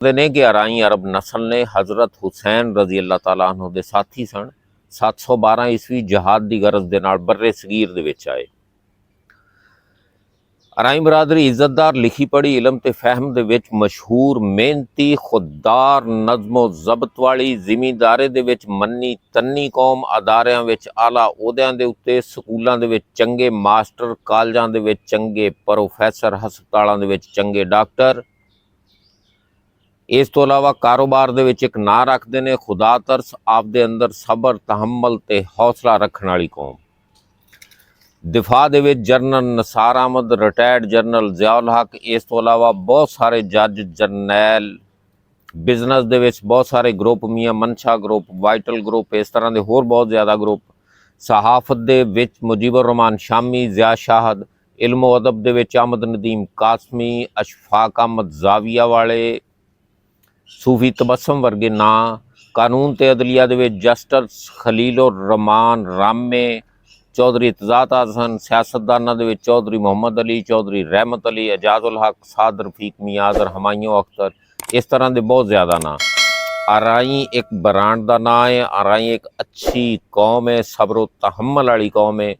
ने कि अराई अरब नस्ल ने हज़रत हुसैन रजी अल्लाह तआला अन्हु दे साथी सन। 712 ईस्वी जहाद की गरज दे नाल बर्रे सगीर दे विच आए। अराई बरादरी इज्जतदार लिखी पढ़ी इलम ते फहम दे विच मशहूर मेहनती खुददार नज़मो जबत वाली जिमीदारे दे विच मन्नी तन्नी कौम अदारियां विच आला ओहदियां दे उत्ते स्कूलों दे विच चंगे मास्टर कॉलेजां दे विच चंगे प्रोफैसर हस्पतालों दे विच चंगे डॉक्टर। इस तो इलावा कारोबार दे विच एक नां रखते हैं खुदा तरस आपदे अंदर सबर तहम्मल ते हौसला रखने वाली कौम। दिफा दे विच general Nisar Ahmad retired general Ziaul Haq. इस तो इलावा बहुत सारे जज जरनैल बिजनेस दे विच बहुत सारे ग्रुप मियाँ मनशा ग्रुप वाइटल ग्रुप इस तरह के होर बहुत ज़्यादा ग्रुप। सहाफत दे विच मुजीबुर रहमान शामी ज़िया शाहद। इल्मो अदब दे विच अहमद नदीम कासमी अशफाक अहमद जाविया वाले सूफी तबस्सम वर्गे नां। कानून ते अदलिया दे विच जस्टिस खलीलुर रहमान रामे चौधरी इतजात हसन। सियासतदाना दे विच चौधरी मोहम्मद अली चौधरी रहमत अली एजाजुल हक साद रफीक मियाज़र हमायूं अख्तर इस तरह के बहुत ज़्यादा ना। अराई एक ब्रांड का ना है। अराई एक अच्छी कौम है, सब्र तहम्मल वाली कौम है।